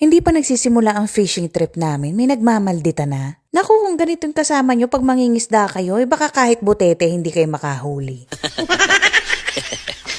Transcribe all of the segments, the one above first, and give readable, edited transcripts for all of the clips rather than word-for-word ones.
Hindi pa nagsisimula ang fishing trip namin, may nagmamaldita na. Naku, kung ganito yung kasama nyo pag mangingisda kayo, baka kahit butete hindi kayo makahuli.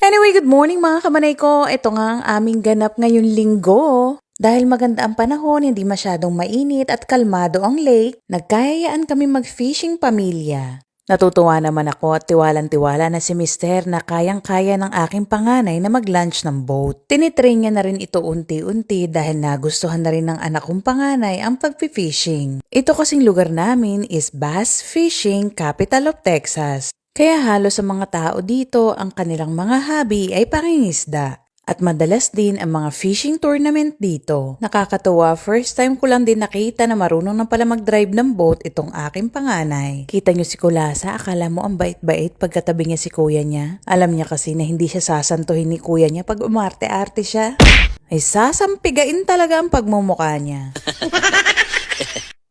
Anyway, good morning mga kamanay ko. Ito nga ang aming ganap ngayong linggo. Dahil maganda ang panahon, hindi masyadong mainit at kalmado ang lake, nagkayayaan kami mag-fishing pamilya. Natutuwa naman ako at tiwalang-tiwala na si Mister na kayang-kaya ng aking panganay na mag-lunch ng boat. Tinitrain niya na rin ito unti-unti dahil nagustuhan na rin ng anak kong panganay ang pag-fishing. Ito kasing lugar namin is Bass Fishing Capital of Texas. Kaya halos sa mga tao dito ang kanilang mga hobby ay pangingisda. At madalas din ang mga fishing tournament dito. Nakakatuwa, first time ko lang din nakita na marunong na pala mag-drive ng boat itong aking panganay. Kita nyo si Kulasa, akala mo ang bait-bait pagkatabi niya si kuya niya. Alam niya kasi na hindi siya sasantuhin ni kuya niya pag umarte-arte siya. Ay sasampigain talaga ang pagmumukha niya.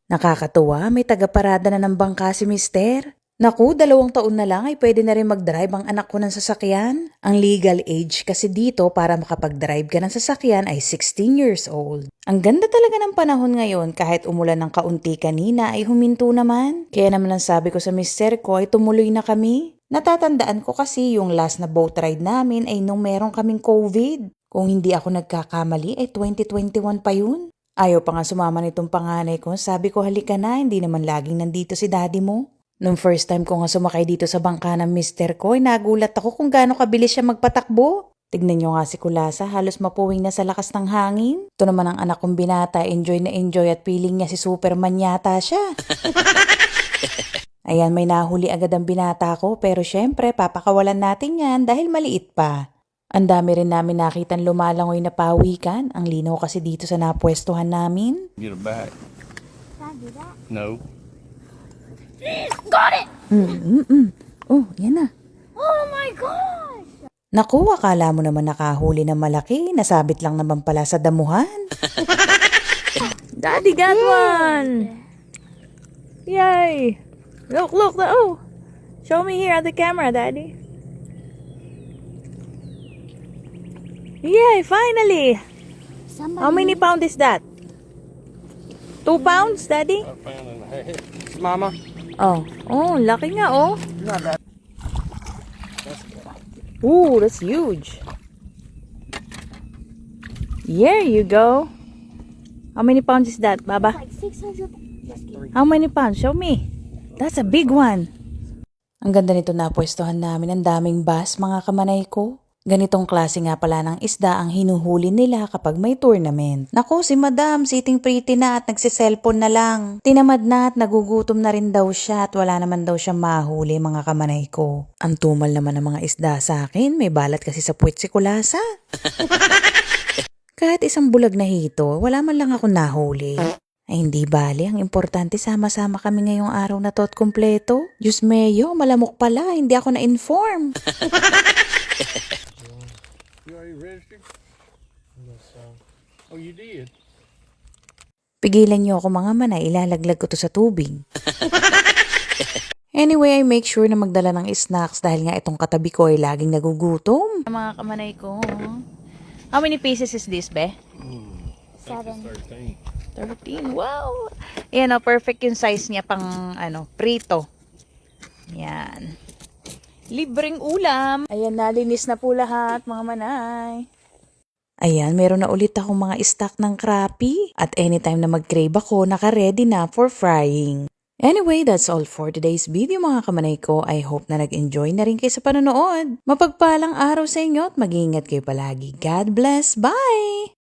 Nakakatuwa, may tagaparada na ng bangka si Mister. Naku, 2 taon na lang ay pwede na rin mag-drive ang anak ko ng sasakyan. Ang legal age kasi dito para makapag-drive ka ng sasakyan ay 16 years old. Ang ganda talaga ng panahon ngayon kahit umulan ng kaunti kanina ay huminto naman. Kaya naman ang sabi ko sa mister ko ay tumuloy na kami. Natatandaan ko kasi yung last na boat ride namin ay nung meron kaming COVID. Kung hindi ako nagkakamali ay 2021 pa yun. Ayaw pa nga sumama nitong panganay ko. Sabi ko halika na, hindi naman laging nandito si daddy mo. Nung first time ko nga sumakay dito sa bangka ng mister ko, ay nagulat ako kung gaano kabilis siya magpatakbo. Tignan nyo nga si Kulasa, halos mapuwing na sa lakas ng hangin. Ito naman ang anak kong binata, enjoy na enjoy at feeling niya si Superman yata siya. Ayan, may nahuli agad ang binata ko, pero syempre papakawalan natin yan dahil maliit pa. Ang dami rin namin nakitang lumalangoy na pawikan. Ang linaw kasi dito sa napwestuhan namin. Get it back. Can I do that? No. Got it! Oh, yan na. Oh my gosh! Naku, akala mo naman nakahuli na malaki. Nasabit lang naman pala sa damuhan. Daddy got one! Yay! Look, look, oh! Show me here at the camera, Daddy. Yay, finally! How many pounds is that? 2 pounds, Daddy? I found it in the head. Mama. Oh, laki nga, oh. Not that. Ooh, that's huge. Here you go. How many pounds is that, Baba? Like 600. Just kidding. How many pounds? Show me. That's a big one. Ang ganda nito na pwestuhan namin. Ang daming bass, mga kamanay ko. Ganitong klase nga pala ng isda ang hinuhuli nila kapag may tournament. Naku, si Madam, sitting pretty na at nagsiselfon na lang. Tinamad na at nagugutom na rin daw siya at wala naman daw siya mahuli, mga kamanay ko. Ang tumal naman ng mga isda sa akin, may balat kasi sa puwet si Kulasa. Kahit isang bulag na hito, wala man lang ako nahuli. Ay hindi bale, ang importante sama-sama kami ngayong araw na to at kumpleto. Diyos meyo, malamok pala, hindi ako na-inform. You already registered? Yes, oh, you did? Pigilan niyo ako mga manay, ilalaglag ko to sa tubig. Anyway, I make sure na magdala ng snacks dahil nga itong katabi ko ay laging nagugutom. Mga kamanay ko. How many pieces is this, be? 7. 13. Wow! Ayan, oh, perfect yung size niya pang, prito. Yan. Libreng ulam. Ayan, nalinis na po lahat, mga manay. Ayan, meron na ulit akong mga stock ng crappie. At anytime na mag-crave ako, naka-ready na for frying. Anyway, that's all for today's video mga kamanay ko. I hope na nag-enjoy na rin kayo sa panonood. Mapagpalang araw sa inyo at mag-iingat kayo palagi. God bless. Bye!